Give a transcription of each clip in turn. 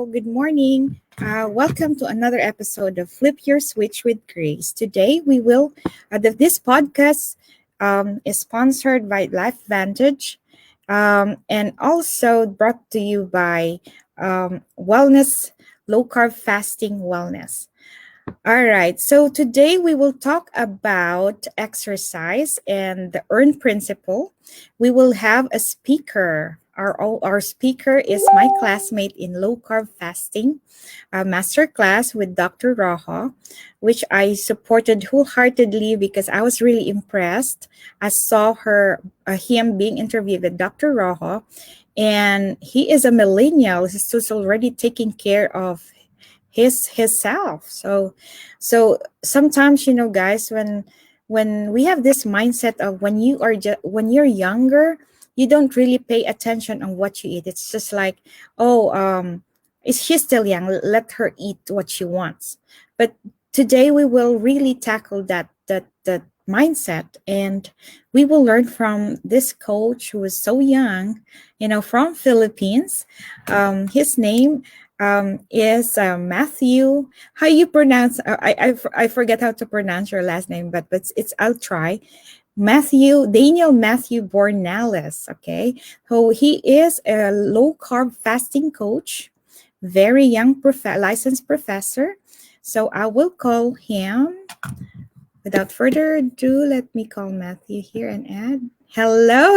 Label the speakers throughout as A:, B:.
A: Good morning. Welcome to another episode of Flip Your Switch with Grace. Today, this podcast is sponsored by Life Vantage and also brought to you by Wellness, Low Carb Fasting Wellness. All right. So today we will talk about exercise and the earn principle. We will have a speaker. Our speaker is my classmate in low carb fasting, a master class with Dr. Raha, which I supported wholeheartedly because I was really impressed. I saw him being interviewed with Dr. Raha, and he is a millennial. He's already taking care of his self. So sometimes, guys, when we have this mindset of when you're younger, you don't really pay attention on what you eat. It's just like, oh, is she still young, let her eat what she wants. But today we will really tackle that mindset, and we will learn from this coach who is so young, from Philippines. His name is Matthew. How you pronounce? I forget how to pronounce your last name, but I'll try. Daniel Matthew Bornales. Okay, so he is a low carb fasting coach, very young licensed professor. So I will call him. Without further ado, let me call Matthew here and add. Hello.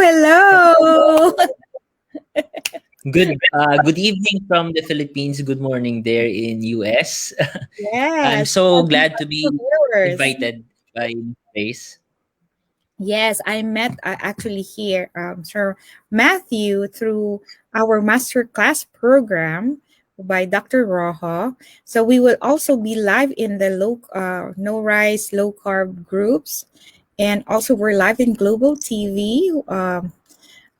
B: Good evening from the Philippines. Good morning there in US. I'm
A: Yes.
B: so glad to be
A: Viewers.
B: invited by Grace.
A: Yes, I met actually here Sir Matthew through our masterclass program by Dr. Rojo. So we will also be live in the no rice, low carb groups. And also we're live in Global TV.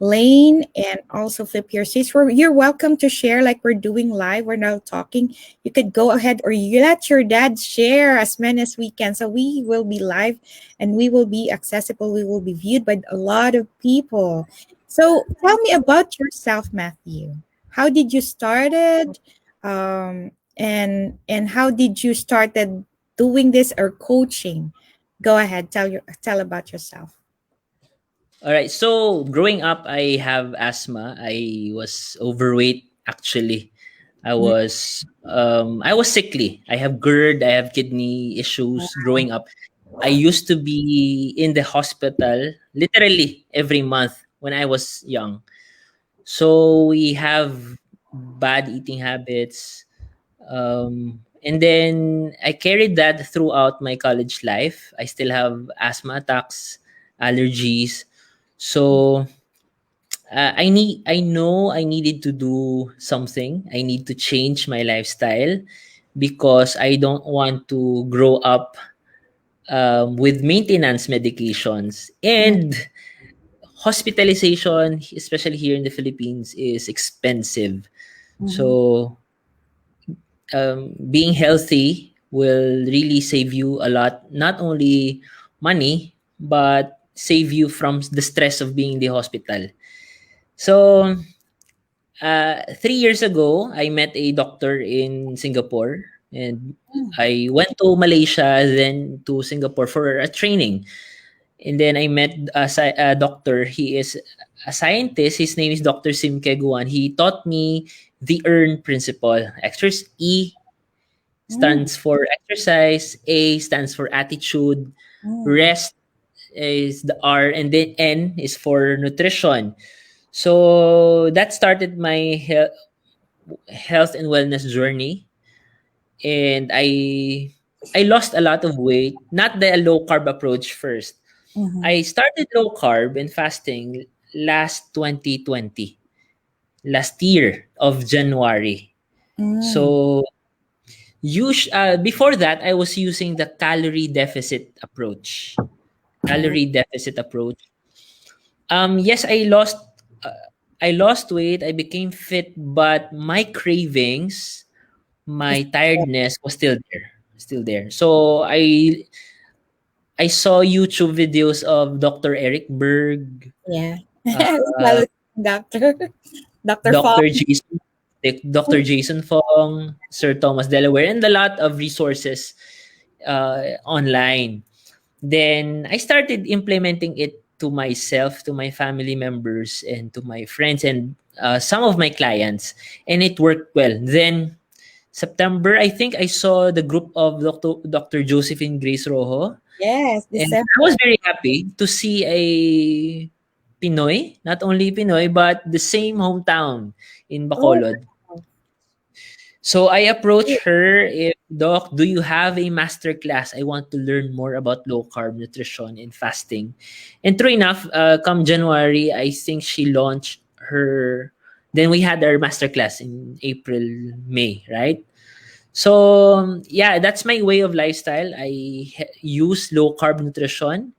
A: Lane and also Flip Your Seats. You're welcome to share like we're doing live. We're now talking. You could go ahead or you let your dad share as many as we can. So we will be live and we will be accessible. We will be viewed by a lot of people. So tell me about yourself, Matthew. How did you started? And how did you started doing this or coaching? Go ahead, tell about yourself.
B: All right. So growing up, I have asthma. I was overweight actually. I was sickly. I have GERD. I have kidney issues growing up. I used to be in the hospital literally every month when I was young. So we have bad eating habits. And then I carried that throughout my college life. I still have asthma attacks, allergies. So I know I needed to do something. I need to change my lifestyle because I don't want to grow up with maintenance medications and hospitalization, especially here in the Philippines, is expensive.
A: Mhm.
B: So being healthy will really save you a lot, not only money, but save you from the stress of being in the hospital. So 3 years ago, I met a doctor in Singapore, and I went to Malaysia, then to Singapore for a training. And then I met a doctor. He is a scientist. His name is Dr. Sim Keguan. He taught me the EARN principle. E
A: Mm,
B: stands for exercise, A stands for attitude,
A: mm,
B: rest is the R, and then N is for nutrition. So that started my health and wellness journey, and I lost a lot of weight. Not the low carb approach first.
A: mhm,
B: I started low carb and fasting last 2020, last year of January.
A: mm.
B: So before that, I was using the calorie deficit approach.
A: Oh,
B: Calorie deficit approach. Yes, I lost weight. I became fit, but my cravings,
A: it's
B: my tiredness was still there. Still there. So I saw YouTube videos of Dr. Eric Berg,
A: yeah.
B: uh,
A: Well, doctor, Doctor Fong.
B: Dr. Jesus. like Dr. Jason Fong, Sir Thomas Delaware, and a lot of resources online. Then I started implementing it to myself, to my family members, and to my friends and some of my clients, and it worked well. Then September, I think I saw the group of Dr. Josephine Grace Rojo,
A: Yes,
B: and
A: December.
B: I was very happy to see a Pinoy, not only Pinoy, but the same hometown in
A: Oh,
B: Bacolod. So I approached her, if Doc, do you have a master class? I want to learn more about low carb nutrition and fasting. And true enough, come January, I think she launched her. Then we had our master class in April, May, right? So yeah, that's my way of lifestyle. I use low carb nutrition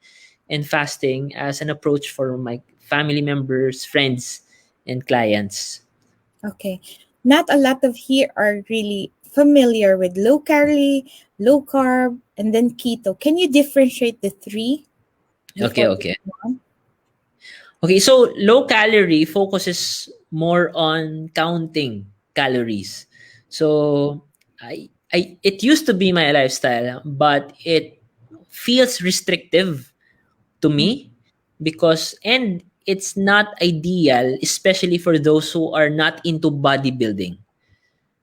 B: and fasting as an approach for my family members, friends, and clients.
A: okay. Not a lot of here are really familiar with low calorie, low carb, and then keto. Can you differentiate the three
B: Okay,
A: before we
B: okay.
A: move on?
B: Okay, so low calorie focuses more on counting calories. So I it used to be my lifestyle, but it feels restrictive to me because and it's not ideal, especially for those who are not into bodybuilding.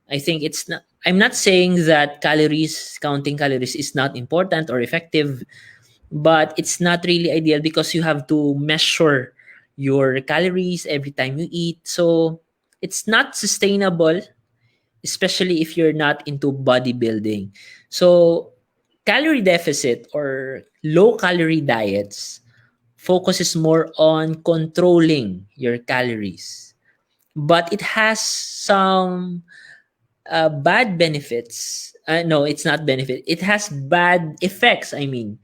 B: I think it's not I'm not saying that calories counting calories is not important or effective, but it's not really ideal because you have to measure your calories every time you eat. So it's not sustainable, especially if you're not into bodybuilding. So calorie deficit or low calorie diets focuses more on controlling your calories, but it has some bad benefits. No, it's not benefit. It has bad effects. I mean,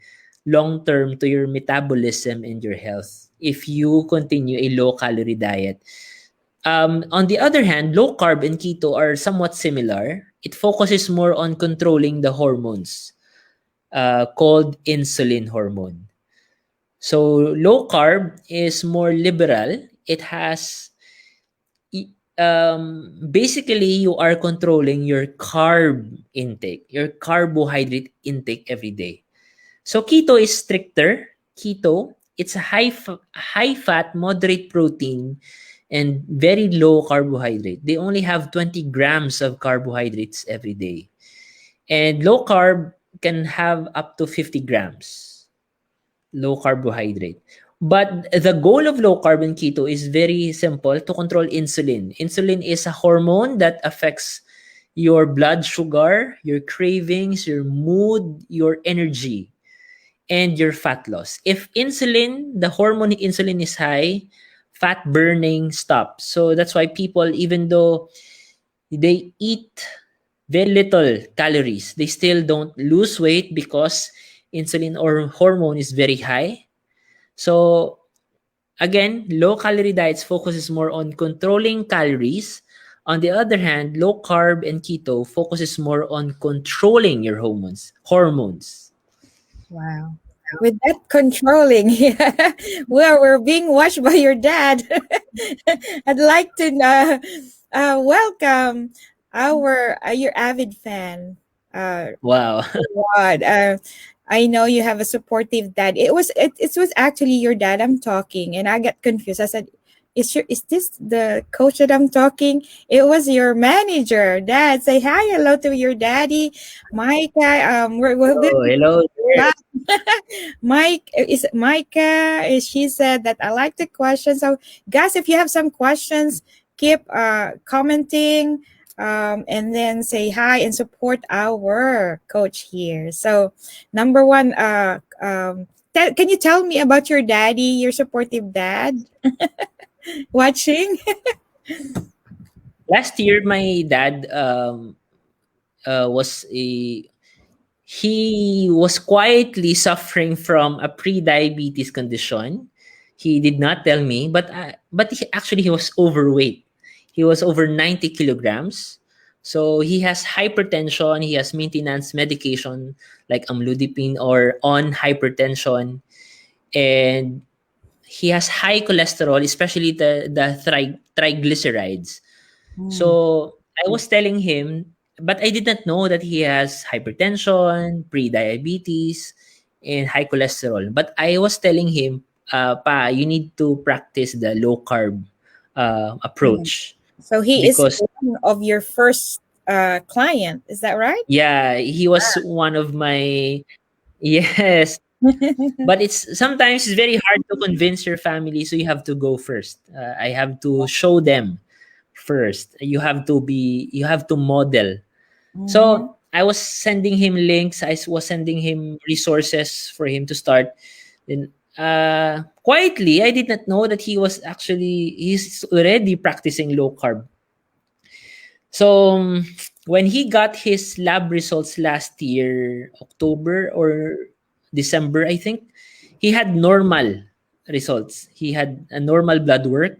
B: long term to your metabolism and your health if you continue a low calorie diet. On the other hand, low carb and keto are somewhat similar. It focuses more on controlling the hormones called insulin hormone. So low carb is more liberal. It has basically you are controlling your carb intake, your carbohydrate intake every day. So keto is stricter. Keto, it's a high fat, moderate protein and very low carbohydrate. They only have 20 grams of carbohydrates every day. And low carb can have up to 50 grams low carbohydrate. But the goal of low carb and keto is very simple, to control insulin. Insulin is a hormone that affects your blood sugar, your cravings, your mood, your energy, and your fat loss. If the hormone insulin is high, fat burning stops. So that's why people, even though they eat very little calories, they still don't lose weight because insulin or hormone is very high. So again, low calorie diets focuses more on controlling calories. On the other hand, low carb and keto focuses more on controlling your hormones.
A: Wow. With that controlling, yeah, well, we're being watched by your dad. I'd like to welcome your avid fan.
B: Wow.
A: God, I know you have a supportive dad. It was actually your dad I'm talking, and I got confused. I said, is this the coach that I'm talking?" It was your manager, Dad. Say hi, hello to your daddy, Micah. We've
B: Oh,
A: been
B: hello there.
A: Mike is Micah. She said that I like the question. So, guys, if you have some questions, keep commenting, and then say hi and support our coach here. So, number one, can you tell me about your daddy, your supportive dad watching?
B: Last year, my dad was a he was quietly suffering from a pre-diabetes condition. He did not tell me, but actually he was overweight. He was over 90 kilograms. So he has hypertension. He has maintenance medication like amlodipine or on hypertension, and he has high cholesterol, especially the triglycerides.
A: Mm.
B: So I was telling him, but I did not know that he has hypertension, pre-diabetes, and high cholesterol. But I was telling him, pa, you need to practice the low carb
A: Mhm.
B: approach
A: So he is
B: because
A: one of your first client. Is that right?
B: yeah, he was one of my yes. But it's sometimes it's very hard to convince your family, so you have to go first. I have to show them first. You have to model.
A: Mm-hmm.
B: So I was sending him links. Was sending him resources for him to start. Then quietly, I did not know that he's already practicing low carb. So when he got his lab results last year, October or December, I think, he had normal results. He had a normal blood work.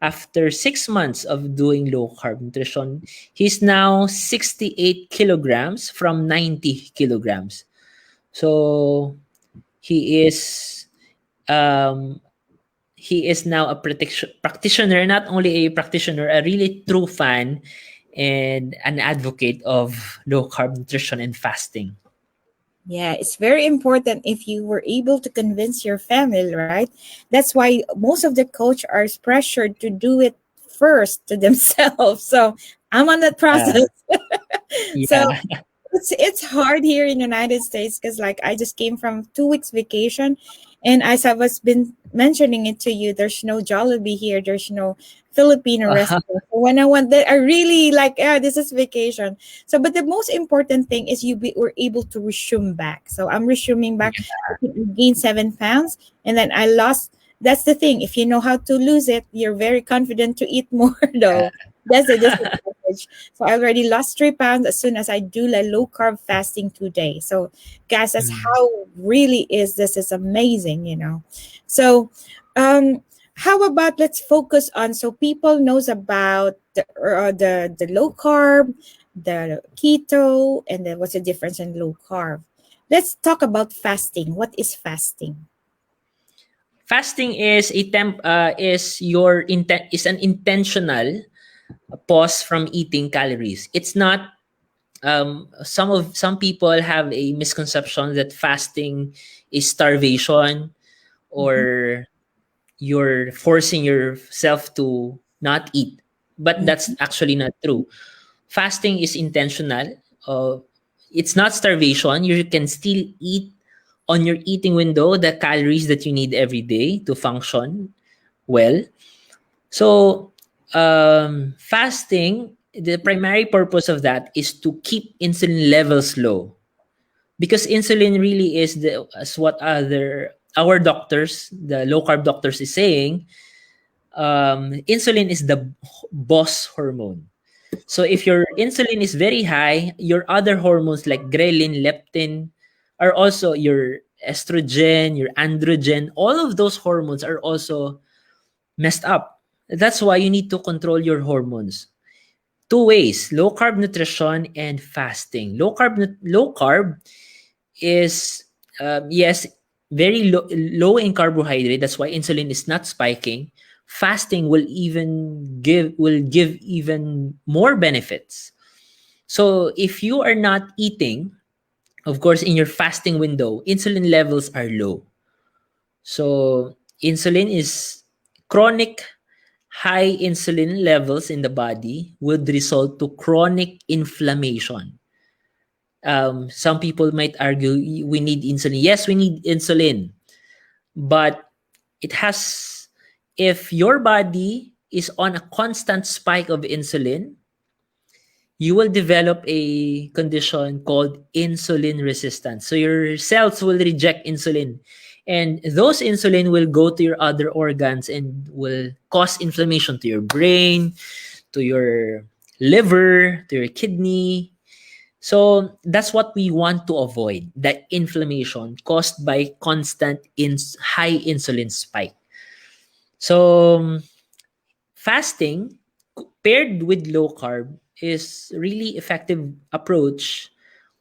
B: After 6 months of doing low carb nutrition, he's now 68 kilograms from 90 kilograms. So he is um, he is now a practitioner, not only a practitioner, a really true fan and an advocate of low carb nutrition and fasting.
A: Yeah, it's very important if you were able to convince your family, right? That's why most of the coach are pressured to do it first to themselves. So I'm on that
B: Yeah,
A: process. So
B: yeah.
A: it's hard here in the United States because like I just came from 2 weeks vacation, and as I was been mentioning it to you, there's no Jollibee here, there's no Filipino restaurant. So when I went there, I really like, yeah, this is vacation. So, but the most important thing is were able to resume back. So I'm resuming back. I think I gained 7 pounds, and then I lost. That's the thing. If you know how to lose it, you're very confident to eat more, though. That's the disadvantage. So I already lost 3 pounds as soon as I do like low carb fasting 2 days. So guys, that's
B: Mm.
A: how really is this is amazing. So how about let's focus on so people knows about the low carb, the keto, and then what's the difference in low carb. Let's talk about fasting. What is fasting?
B: Fasting is a temp is your intent is an intentional pause from eating calories. It's not some people have a misconception that fasting is starvation
A: Mhm,
B: or you're forcing yourself to not eat. But that's
A: mhm,
B: actually not true. Fasting is intentional. It's not starvation. You can still eat on your eating window the calories that you need every day to function well. So, fasting, the primary purpose of that is to keep insulin levels low because insulin really is the as what other our doctors, the low carb doctors, is saying. Insulin is the boss hormone. So if your insulin is very high, your other hormones like ghrelin, leptin, are also your estrogen, your androgen, all of those hormones are also messed up. That's why you need to control your hormones. Two ways: low carb nutrition and fasting. Low carb is yes, very low in carbohydrate. That's why insulin is not spiking. Fasting will give even more benefits. So if you are not eating, of course, in your fasting window, insulin levels are low. So insulin is chronic high insulin levels in the body would result to chronic inflammation. Some people might argue we need insulin. Yes, we need insulin, but it has if your body is on a constant spike of insulin, you will develop a condition called insulin resistance. So your cells will reject insulin. And those insulin will go to your other organs and will cause inflammation to your brain, to your liver, to your kidney. So that's what we want to avoid, the inflammation caused by constant high insulin spike. So fasting paired with low carb is really effective approach.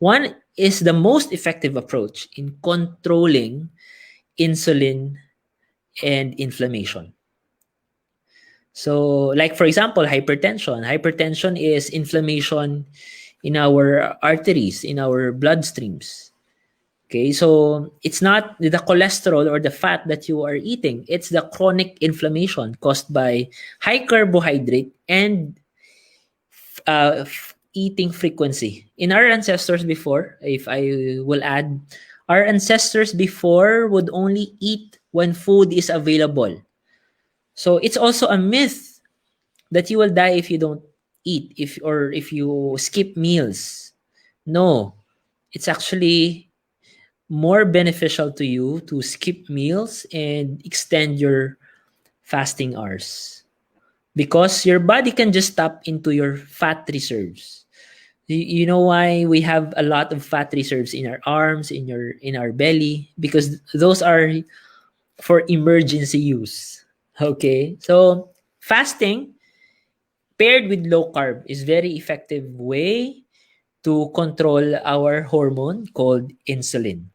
B: One is the most effective approach in controlling insulin and inflammation. So, like for example, hypertension. Hypertension is inflammation in our arteries, in our bloodstreams. Okay, so it's not the cholesterol or the fat that you are eating, it's the chronic inflammation caused by high carbohydrate and eating frequency. In our ancestors before, if I will add, our ancestors before would only eat when food is available. So it's also a myth that you will die if you don't eat, if you skip meals. No, it's actually more beneficial to you to skip meals and extend your fasting hours because your body can just tap into your fat reserves. You know why we have a lot of fat reserves in our arms, in our belly, because those are for emergency use. Okay, so fasting paired with low carb is very effective way to control our hormone called insulin.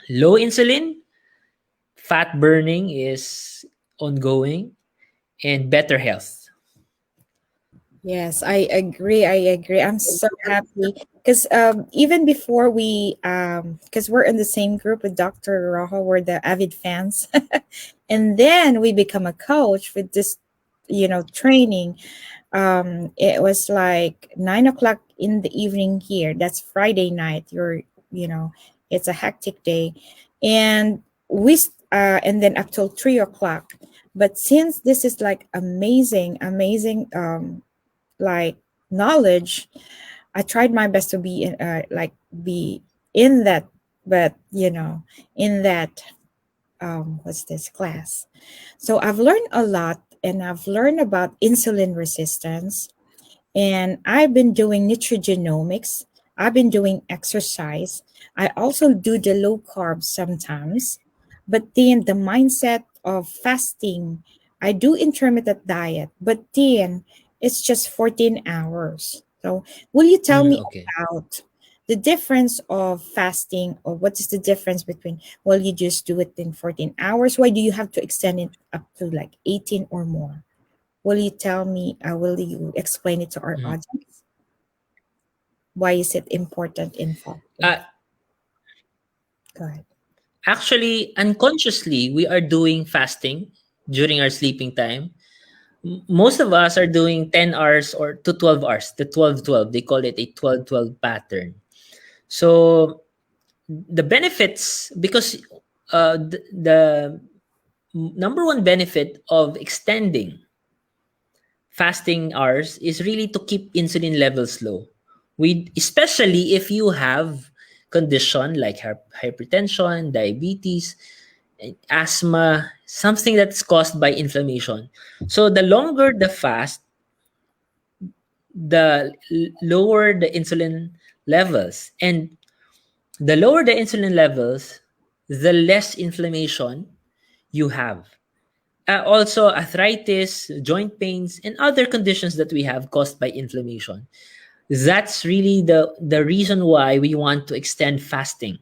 B: Low insulin, fat burning is ongoing, and better health.
A: Yes, I agree. I agree. I'm so happy because even before because we're in the same group with Dr. Rojo, we're the avid fans, and then we become a coach with this, training. It was like 9 o'clock in the evening here. That's Friday night. You know, it's a hectic day, and and then up till 3 o'clock. But since this is like amazing, amazing, like knowledge, I tried my best to be in, be in that, but in that what's this class. So I've learned a lot, and I've learned about insulin resistance, and I've been doing nutrigenomics. I've been doing exercise. I also do the low carb sometimes. But then the mindset of fasting, I do intermittent diet, but then it's just 14 hours. So will you tell me
B: Okay.
A: about the difference of fasting, or what is the difference between, well, you just do it in 14 hours? Why do you have to extend it up to like 18 or more? Will you tell me, will you explain it to our
B: Mm.
A: audience? Why is it important in fasting?
B: Uh,
A: Go ahead.
B: Actually, unconsciously, we are doing fasting during our sleeping time. Most of us are doing 10 hours or to 12 hours, the 12-12. They call it a 12-12 pattern. So the benefits, because the number one benefit of extending fasting hours is really to keep insulin levels low. We especially if you have condition like hypertension, diabetes, asthma, something that's caused by inflammation. So the longer the fast, the lower the insulin levels, and the lower the insulin levels, the less inflammation you have. Also, arthritis, joint pains, and other conditions that we have caused by inflammation. That's really the reason why we want to extend fasting.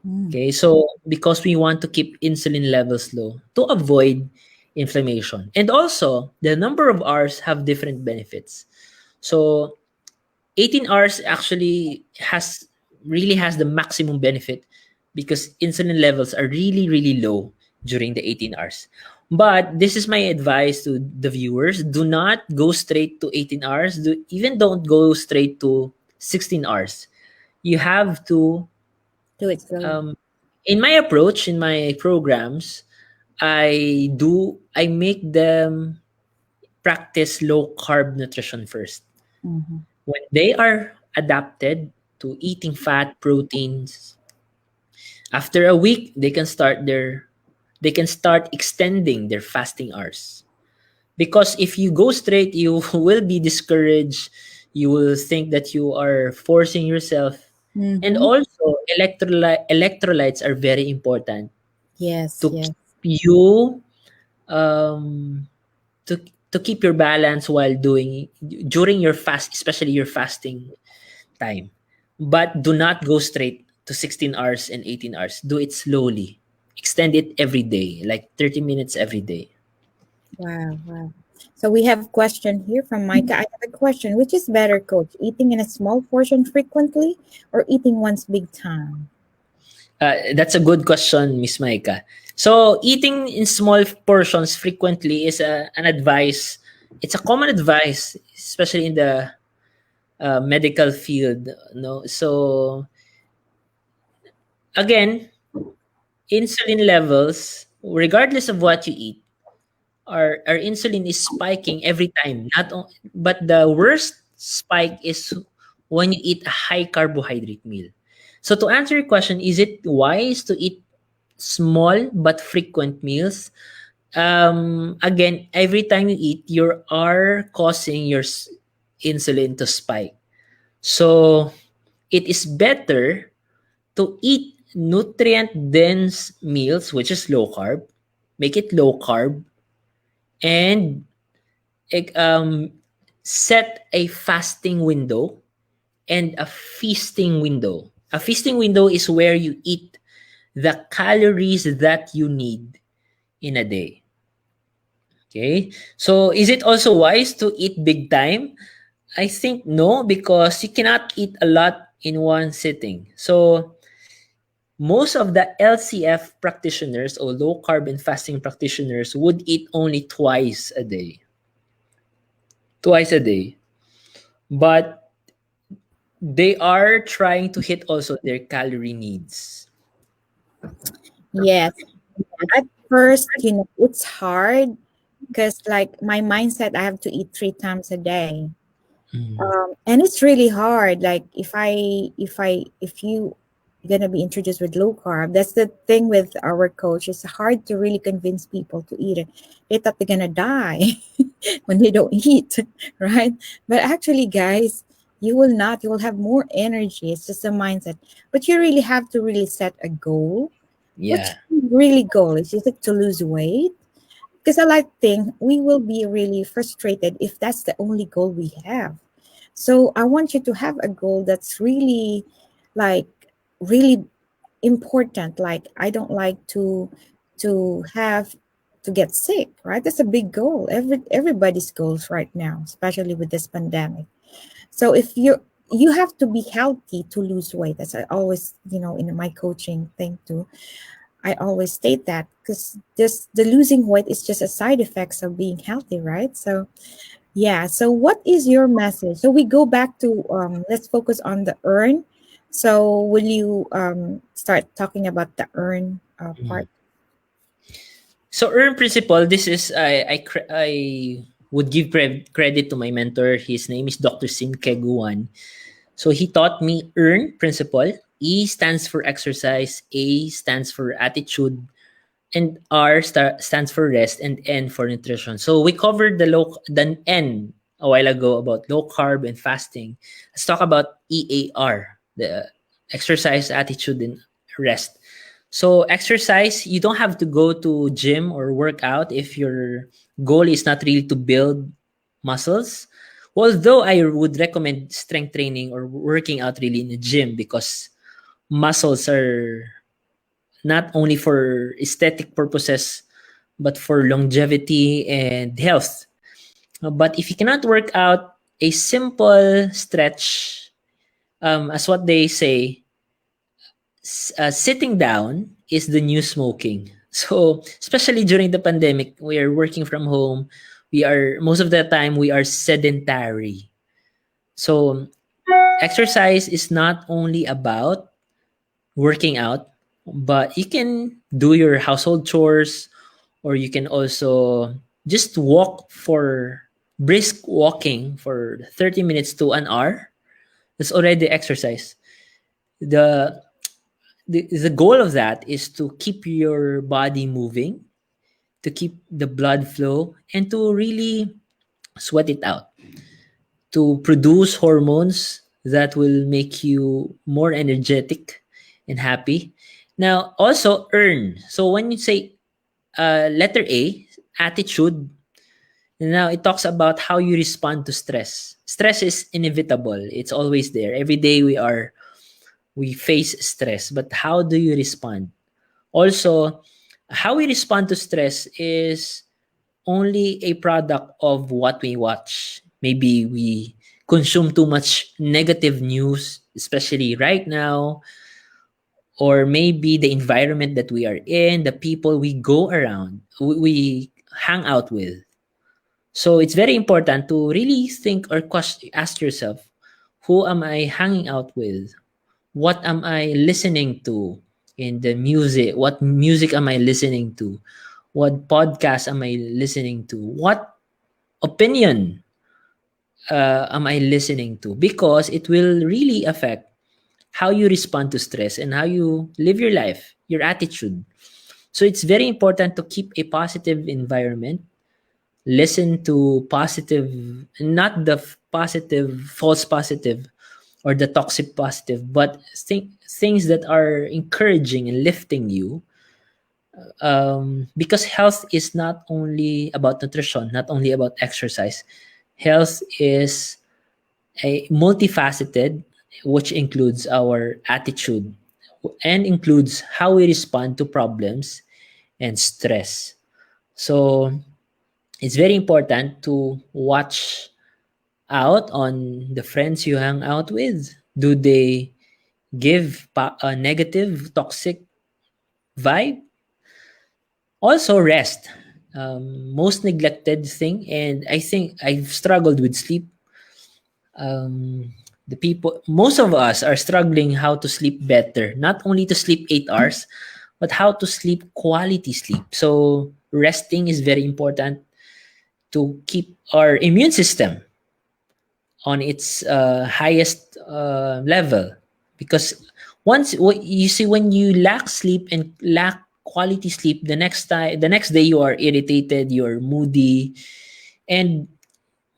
A: Mm.
B: Okay, so because we want to keep insulin levels low to avoid inflammation. And also, the number of hours have different benefits. So 18 hours actually has the maximum benefit because insulin levels are really low during the 18 hours. But this is my advice to the viewers: do not go straight to 18 hours. Even don't go straight to 16 hours. You have to
A: Do it slowly.
B: um, in my approach in my programs, I make them practice low carb nutrition first.
A: Mm-hmm.
B: When they are adapted to eating fat, proteins, after a week they can start extending their fasting hours. Because if you go straight, you will be discouraged. You will think that you are forcing yourself. And
A: Mm-hmm.
B: also, electrolytes are very important
A: Yes,
B: to
A: yes.
B: keep you um, to keep your balance while doing during your fast, especially your fasting time. But do not go straight to 16 hours and 18 hours. Do it slowly. Extend it every day, like 30 minutes every day.
A: Wow, wow. So we have a question here from Micah. I have a question. Which is better, coach? Eating in a small portion frequently or eating once big time?
B: That's a good question, Miss Maika. So, eating in small portions frequently is an advice. It's a common advice, especially in the medical field. No, so again, insulin levels, regardless of what you eat, our insulin is spiking every time. But the worst spike is when you eat a high carbohydrate meal. So to answer your question, is it wise to eat small but frequent meals? Again, every time you eat, you are causing your insulin to spike. So it is better to eat nutrient dense meals, which is low carb, make it low carb, and um, set a fasting window and a feasting window. A feasting window is where you eat the calories that you need in a day. Okay. So is it also wise to eat big time? I think no, because you cannot eat a lot in one sitting. So most of the LCF practitioners or low carb and fasting practitioners would eat only twice a day. Twice a day. But they are trying to hit also their calorie needs.
A: Yes. At first, it's hard because like my mindset, I have to eat 3 times a day.
B: Mm.
A: And it's really hard. Like if you gonna be introduced with low carb, that's the thing with our coach. It's hard to really convince people to eat it. They thought they're gonna die when they don't eat, right? But actually, guys, you will not. You will have more energy. It's just a mindset. But you really have to really set a goal. What's
B: Yeah.
A: really goal? Is it to lose weight? Because I like think we will be really frustrated if that's the only goal we have. So I want you to have a goal that's really like really important. Like I don't like to have to get sick, right? That's a big goal. Everybody's goals right now, especially with this pandemic. So if you have to be healthy to lose weight. That's I always, in my coaching thing too. I always state that because this the losing weight is just a side effects of being healthy, right? So yeah. So what is your message? So we go back to let's focus on the earn. So will you start talking about the earn
B: Mm.
A: part?
B: So earn principle. This is I would give credit to my mentor. His name is Dr. Sin Keguan. So he taught me earn principle. E stands for exercise. A stands for attitude. And stands for rest, and N for nutrition. So we covered the N a while ago about low carb and fasting. Let's talk about EAR, the exercise, attitude, and rest. So exercise, you don't have to go to gym or work out if your goal is not really to build muscles. Although I would recommend strength training or working out really in the gym because muscles are not only for aesthetic purposes but for longevity and health. But if you cannot work out, a simple stretch, as what they say, sitting down is the new smoking. So, especially during the pandemic, we are working from home. We are most of the time we are sedentary. So, exercise is not only about working out, but you can do your household chores, or you can also just walk for brisk walking for 30 minutes to an hour. That's already exercise. The, the goal of that is to keep your body moving, to keep the blood flow, and to really sweat it out, to produce hormones that will make you more energetic and happy. Now, also earn. So when you say letter A, attitude, now it talks about how you respond to stress. Stress is inevitable. It's always there. Every day we face stress, but how do you respond? Also, how we respond to stress is only a product of what we watch. Maybe we consume too much negative news, especially right now, or maybe the environment that we are in, the people we go around, we hang out with. So it's very important to really think or ask yourself, who am I hanging out with? What am I listening to in the music? What music am I listening to? What podcast am I listening to? What opinion am I listening to? Because it will really affect how you respond to stress and how you live your life, your attitude. So it's very important to keep a positive environment, listen to positive, not the positive, false positive, or the toxic positive, but things that are encouraging and lifting you. Because health is not only about nutrition, not only about exercise. Health is a multifaceted, which includes our attitude and includes how we respond to problems and stress. So it's very important to watch out on the friends you hang out with. Do they give a negative, toxic vibe? Also, rest. Most neglected thing, and I think I've struggled with sleep. The people, most of us are struggling how to sleep better. Not only to sleep 8 hours, but how to sleep quality sleep. So resting is very important to keep our immune system on its highest level, because once what you see, when you lack sleep and lack quality sleep, the next day you are irritated, you're moody, and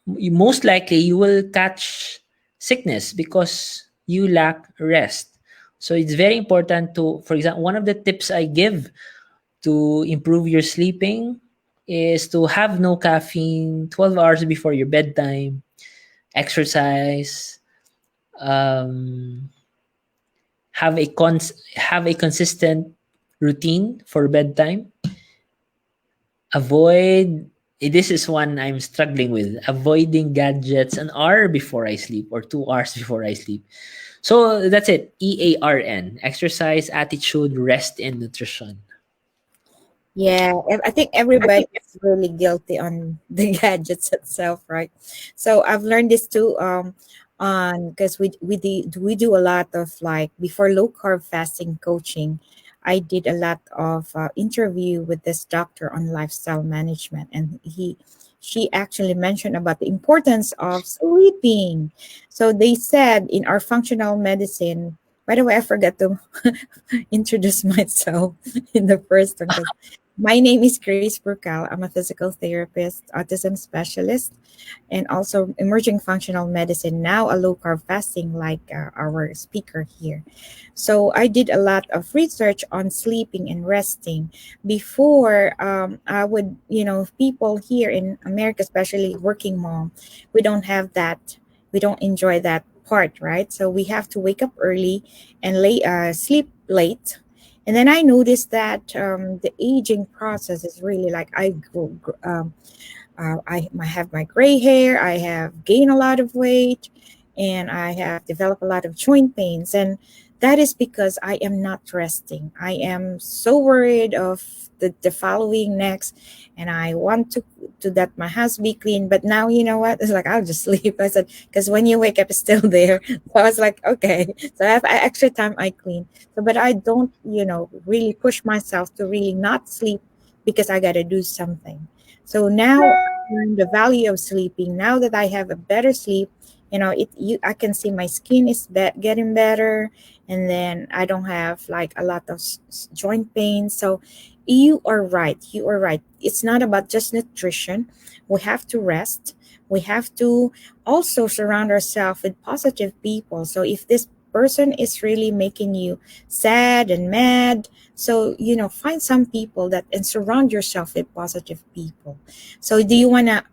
B: most likely you will catch sickness because you lack rest. So it's very important to, for example, one of the tips I give to improve your sleeping is to have no caffeine 12 hours before your bedtime, exercise, um, have a consistent routine for bedtime. Avoid, this is one I'm struggling with, avoiding gadgets an hour before I sleep or 2 hours before I sleep. So that's it. EARN: exercise, attitude, rest, and nutrition.
A: Yeah, I think everybody is really guilty on the gadgets itself, right? So I've learned this too, on because we do a lot of, like, before low carb fasting coaching. I did a lot of interview with this doctor on lifestyle management, and she actually mentioned about the importance of sleeping. So they said in our functional medicine. By the way, I forgot to introduce myself in the first one. My name is Grace Burkal. I'm a physical therapist, autism specialist, and also emerging functional medicine, now a low carb fasting, like our speaker here. So I did a lot of research on sleeping and resting before. I would, people here in America, especially working mom, we don't have that. We don't enjoy that part, right? So we have to wake up early and sleep late, and then I noticed that the aging process is really like I grow. I have my gray hair. I have gained a lot of weight, and I have developed a lot of joint pains. And that is because I am not resting. I am so worried of the following next, and I want to that my house be clean. But now, you know what? It's like I'll just sleep. I said, because when you wake up, it's still there. So I was like, okay. So I have extra time. I clean. So, but I don't, really push myself to really not sleep because I got to do something. So now I learned the value of sleeping. Now that I have a better sleep, I can see my skin is getting better, and then I don't have like a lot of joint pain. So you are right. You are right. It's not about just nutrition. We have to rest. We have to also surround ourselves with positive people. So if this person is really making you sad and mad, so find some people that and surround yourself with positive people. So do you want to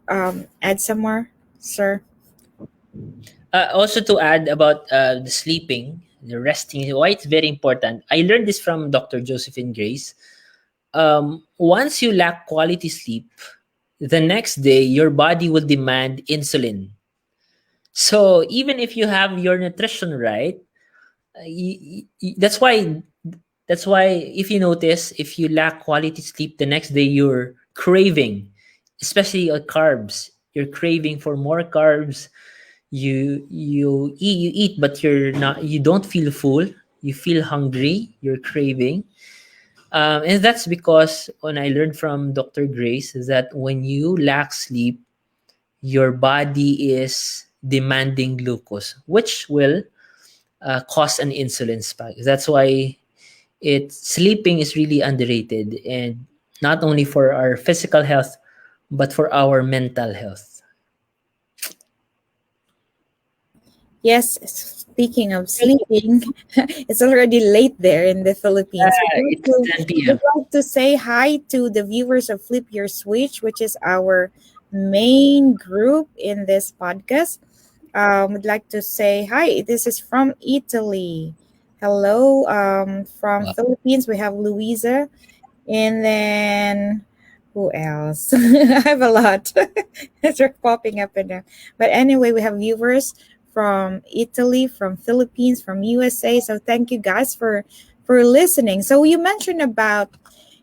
A: add some more, sir?
B: Also, to add about the sleeping, the resting, why it's very important. I learned this from Dr. Josephine Grace. Once you lack quality sleep, the next day your body will demand insulin. So even if you have your nutrition right, that's why if you notice, if you lack quality sleep, the next day you're craving, especially carbs. You're craving for more carbs. You eat, but you don't feel full. You feel hungry. You're craving. And that's because when I learned from Dr. Grace is that when you lack sleep, your body is demanding glucose, which will cause an insulin spike. That's why sleeping is really underrated, and not only for our physical health, but for our mental health.
A: Yes, speaking of sleeping, it's already late there in the Philippines.
B: It's 10 p.m.
A: We'd like to say hi to the viewers of Flip Your Switch, which is our main group in this podcast. Would like to say hi. This is from Italy. Hello, from
B: Wow.
A: Philippines. We have Louisa, and then who else? I have a lot. They're popping up and down. But anyway, we have viewers from Italy, from Philippines, from USA. So thank you guys for listening. So you mentioned about,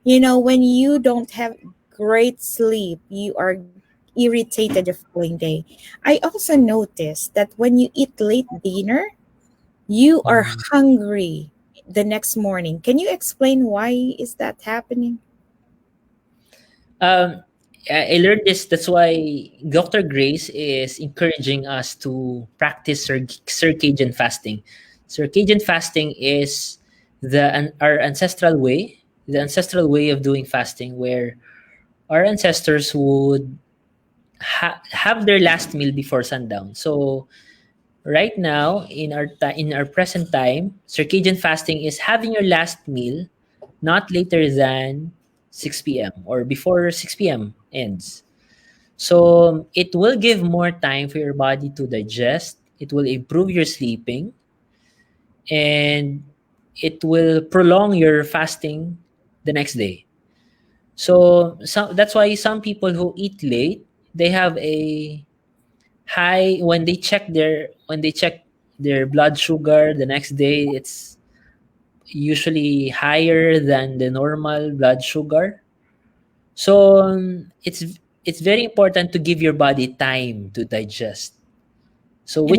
A: when you don't have great sleep, you are irritated the following day. I also noticed that when you eat late dinner, you are
B: Mhm.
A: hungry the next morning. Can you explain why is that happening?
B: Um, I learned this. That's why Dr. Grace is encouraging us to practice circadian fasting. Circadian fasting is our ancestral way of doing fasting, where our ancestors would have their last meal before sundown. So right now, in our present time, circadian fasting is having your last meal not later than 6 p.m. or before 6 p.m. ends. So it will give more time for your body to digest. It will improve your sleeping, and it will prolong your fasting the next day. So that's why some people who eat late, they have a high when they check their blood sugar the next day. It's usually higher than the normal blood sugar. So it's very important to give your body time to digest. So
A: And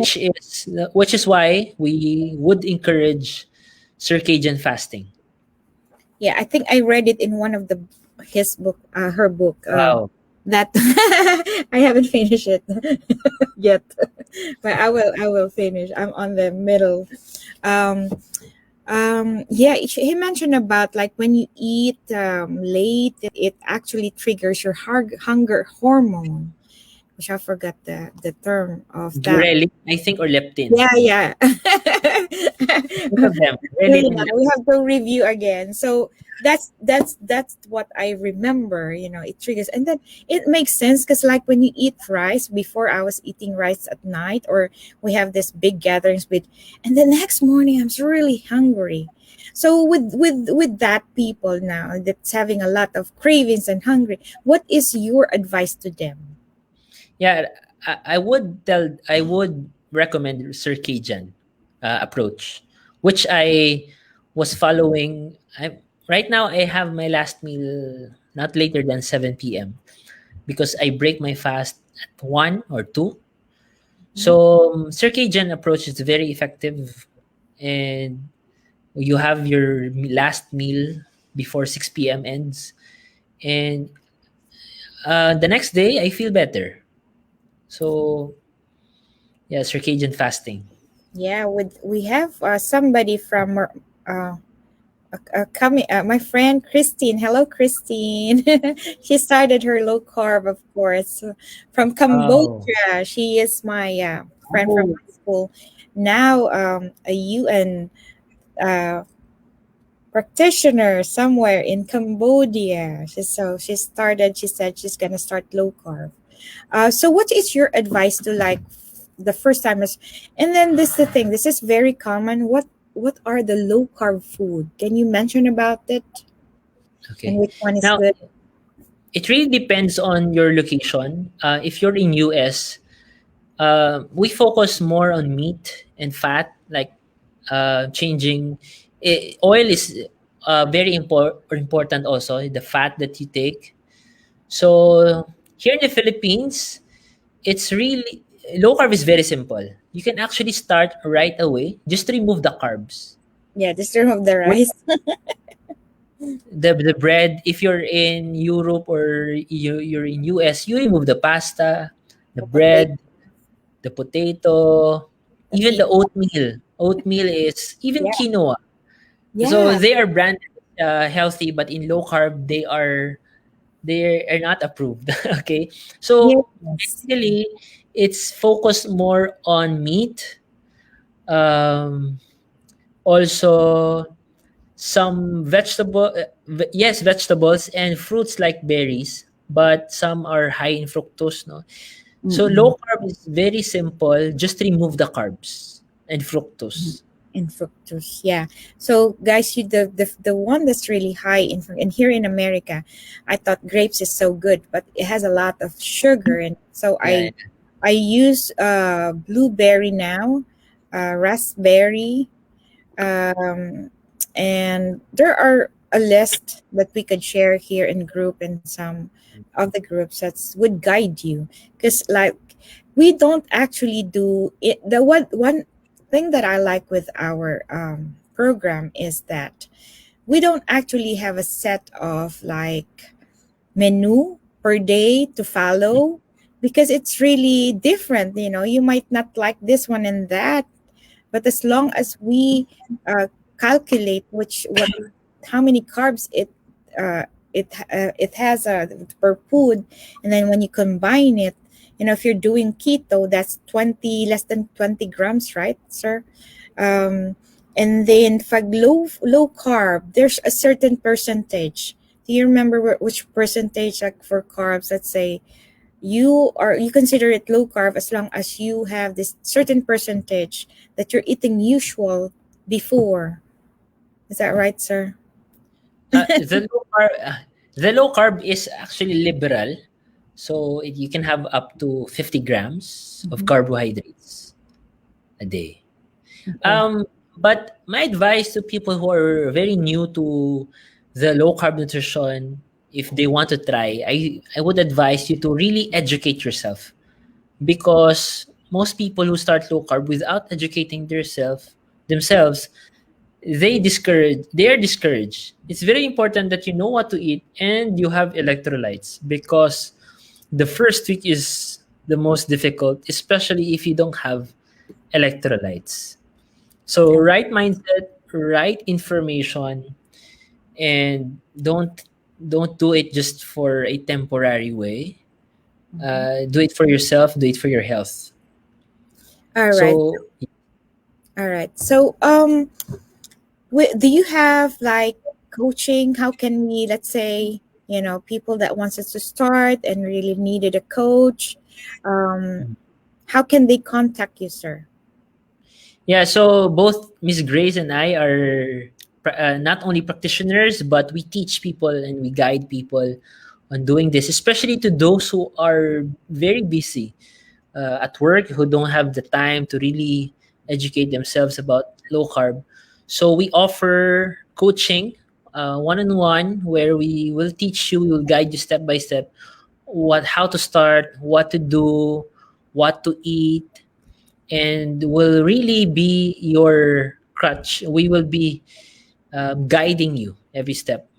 B: which is why we would encourage circadian fasting.
A: yeah, I think I read it in one of her book.
B: Wow.
A: That I haven't finished it yet, but I will finish. I'm on the middle. Um, yeah, he mentioned about like when you eat late, it actually triggers your hunger hormone, which I forgot the term of that.
B: Ghrelin, I think, or leptin.
A: Yeah, yeah.
B: Both of them, ghrelin and
A: Yeah, we
B: leptin.
A: have to review again. So that's what I remember. It triggers, and then it makes sense because like when you eat rice, before I was eating rice at night, or we have this big gatherings and the next morning I'm really hungry. So with that people now that's having a lot of cravings and hungry, what is your advice to them?
B: Yeah, I would recommend circadian approach, which I was following. Right now I have my last meal not later than 7 p.m. because I break my fast at 1 or 2.
A: Mhm.
B: So circadian approach is very effective, and you have your last meal before 6 p.m. ends, and the next day I feel better. So yeah, circadian fasting.
A: Yeah, we have somebody from coming my friend Christine. Hello, Christine. She started her low carb, of course, from
B: Oh.
A: Cambodia. She is my friend from
B: Oh.
A: high school. Now a UN uh, practitioner somewhere in Cambodia. She started. She said she's gonna start low carb. So what is your advice to like the first timers? And then this the thing. This is very common. What are the low carb food? Can you mention about it and
B: Okay.
A: which one is
B: Now,
A: good?
B: It really depends on your location. If you're in US, we focus more on meat and fat, like changing. Oil is very important also, the fat that you take. So here in the Philippines, it's really low carb is very simple. You can actually start right away. Just remove the carbs.
A: Yeah, just remove the
B: With
A: rice.
B: the bread, if you're in Europe or you're in US, you remove the pasta, the
A: The potato,
B: bread, the potato,
A: the
B: even the
A: quinoa.
B: oatmeal. Oatmeal is even
A: Yeah,
B: quinoa. So
A: yeah,
B: they are branded healthy, but in low carb they are not approved. Okay, so
A: yes.
B: basically it's focused more on meat, um, also some yes, vegetables and fruits like berries, but some are high in fructose, no? So
A: Mm-mm.
B: low carb is very simple, just remove the carbs and fructose.
A: In fructose, yeah. So guys, you the one that's really high in and here in America, I thought grapes is so good, but it has a lot of sugar, and so
B: Yeah,
A: I use blueberry now, raspberry, um, and there are a list that we could share here in group, and some of the groups that would guide you, because like we don't actually do it. The one thing that I like with our program is that we don't actually have a set of like menu per day to follow, because it's really different. You might not like this one and that, but as long as we calculate which what how many carbs uh, it has per food, and then when you combine it, if you're doing keto, that's 20 less than 20 grams, right, sir? Um, and then for low carb, there's a certain percentage. Do you remember which percentage, like for carbs? Let's say you consider it low carb as long as you have this certain percentage that you're eating usual before. Is that right, sir?
B: the low carb is actually liberal, so you can have up to 50 grams of
A: Mhm.
B: carbohydrates a day.
A: Oh.
B: But my advice to people who are very new to the low carb nutrition, if they want to try, I would advise you to really educate yourself, because most people who start low carb without educating themselves, they are discouraged. It's very important that you know what to eat and you have electrolytes, because the first week is the most difficult, especially if you don't have electrolytes. So right mindset, right information, and don't do it just for a temporary way.
A: Mhm.
B: Do it for yourself, do it for your health.
A: All right.
B: So
A: All right. So do you have like coaching? How can we, let's say, people that wants us to start and really needed a coach, um how can they contact you, sir?
B: yeah, so both Miss Grace and I are not only practitioners, but we teach people and we guide people on doing this, especially to those who are very busy at work, who don't have the time to really educate themselves about low carb. So we offer coaching, one on one, where we will teach you, we will guide you step by step, how to start, what to do, what to eat, and will really be your crutch. We will be guiding you every step,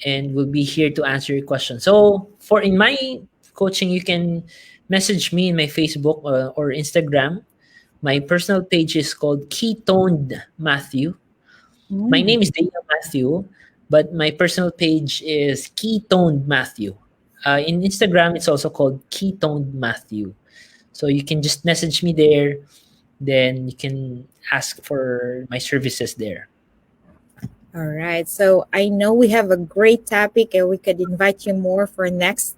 B: and we'll be here to answer your questions. So for in my coaching, you can message me in my Facebook or Instagram. My personal page is called Ketoned Matthew. My
A: Mm.
B: name is Daniel Matthew, but my personal page is Ketoned Matthew. In Instagram, it's also called Ketoned Matthew. So you can just message me there, then you can ask for my services there.
A: All right. So I know we have a great topic and we could invite you more for next,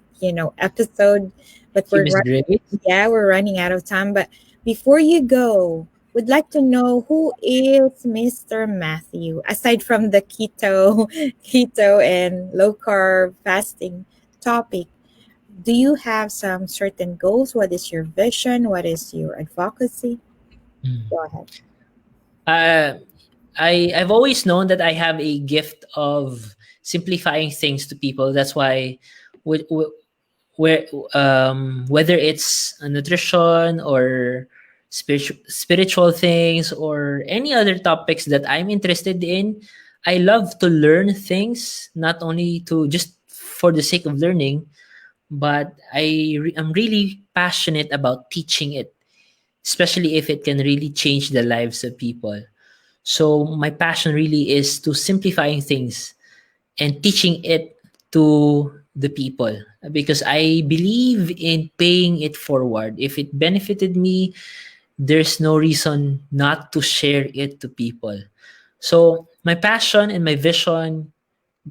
A: episode, but
B: Thank you, Miss Grace.
A: we're running out of time. But before you go, would like to know who is Mr. Matthew aside from the keto, keto and low carb fasting. topic, do you have some certain goals? What is your vision? What is your advocacy?
B: Mm.
A: Go ahead.
B: Uh, I've always known that I have a gift of simplifying things to people. That's why, wh- wh- where whether it's nutrition or spiritual things or any other topics that I'm interested in, I love to learn things, not only to just for the sake of learning, but I'm really passionate about teaching it, especially if it can really change the lives of people. So my passion really is to simplifying things and teaching it to the people, because I believe in paying it forward. If it benefited me, there's no reason not to share it to people. So my passion and my vision,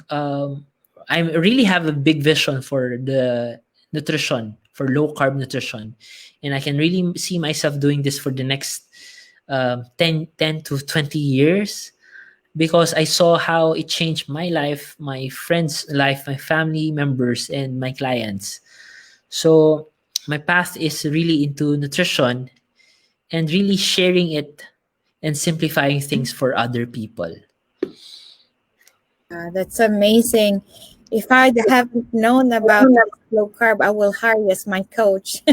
B: um, I really have a big vision for the nutrition, for low carb nutrition. And I can really see myself doing this for the next 10 to 20 years, because I saw how it changed my life, my friends' life, my family members, and my clients. So my path is really into nutrition and really sharing it and simplifying things for other people.
A: That's amazing. If I haven't known about this low carb, I will hire you as my coach.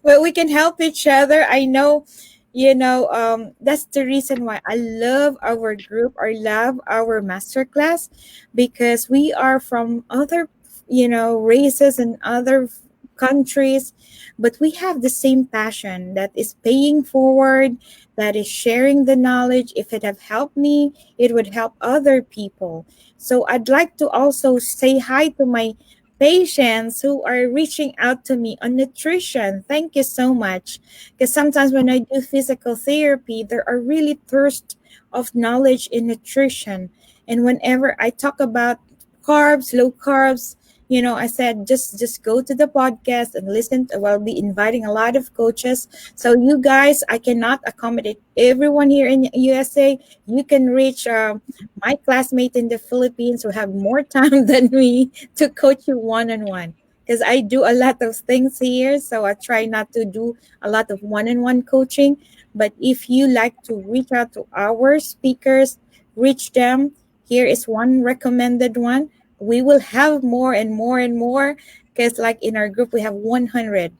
A: But we can help each other. I know, that's the reason why I love our group. I love our masterclass, because we are from other, races and other countries, but we have the same passion that is paying forward, that is sharing the knowledge. If it have helped me, it would help other people. So I'd like to also say hi to my patients who are reaching out to me on nutrition. Thank you so much. Because sometimes when I do physical therapy, there are really thirst of knowledge in nutrition. And whenever I talk about carbs, low carbs, I said just go to the podcast and listen. I'll be inviting a lot of coaches. So you guys, I cannot accommodate everyone here in USA. You can reach my classmate in the Philippines who have more time than me to coach you one on one, because I do a lot of things here. So I try not to do a lot of one on one coaching. But if you like to reach out to our speakers, reach them. Here is one recommended one. We will have more and more and more, because like in our group we have 100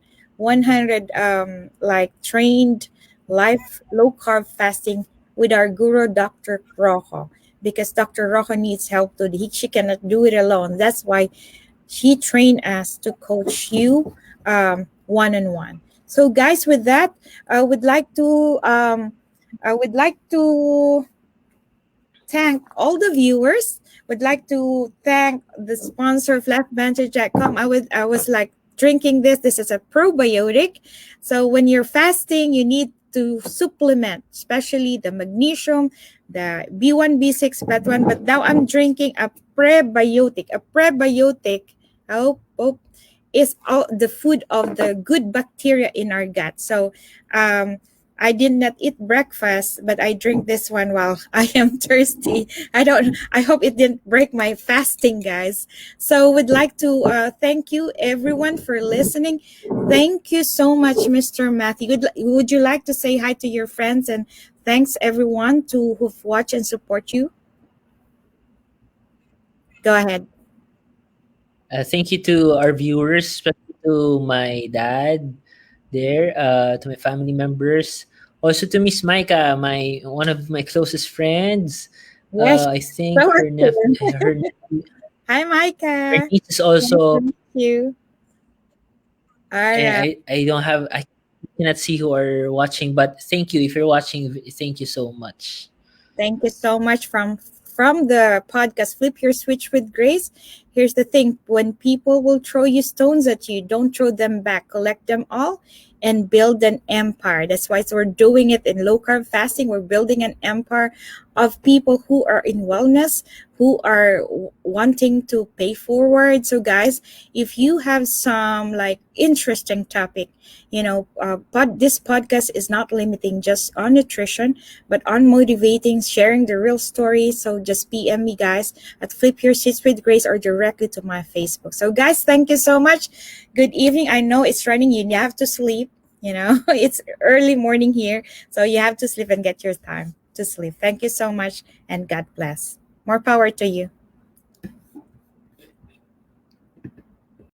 A: like trained life low carb fasting with our guru Dr. Rojo, because Dr. Rojo needs help too. She cannot do it alone. That's why she trained us to coach you one on one. So, guys, with that, I would like to thank all the viewers. Would like to thank the sponsor of LifeVantage.com. I was like drinking this. This is a probiotic. So when you're fasting, you need to supplement, especially the magnesium, the B1, B6, B1. But now I'm drinking a prebiotic. A prebiotic, oh, is all the food of the good bacteria in our gut. So I did not eat breakfast, but I drink this one while I am thirsty. I hope it didn't break my fasting, guys. So would like to thank you everyone for listening. Thank you so much, Mr. Matthew. Would you like to say hi to your friends, and thanks everyone to who've watched and support you? Go ahead.
B: Thank you to our viewers, especially to my dad there, to my family members, also to Miss Micah, my one of my closest friends.
A: Yes,
B: I think
A: so
B: her
A: hi,
B: her
A: Micah.
B: niece is
A: Nice to
B: also.
A: meet you. All right.
B: I don't have I cannot see who are watching, but thank you if you're watching. Thank you so much.
A: Thank you so much from the podcast Flip Your Switch with Grace. here's the thing: when people will throw you stones at you, don't throw them back. Collect them all and build an empire. That's why we're doing it in low carb fasting. We're building an empire of people who are in wellness, who are wanting to pay forward. So, guys, if you have some like interesting topic, but this podcast is not limiting just on nutrition, but on motivating, sharing the real story. So just PM me, guys, at Flip Your Seats with Grace or directly to my Facebook. So, guys, thank you so much. Good evening. I know it's running. You have to sleep. It's early morning here. So you have to sleep and get your time to sleep. Thank you so much and God bless. More power to you.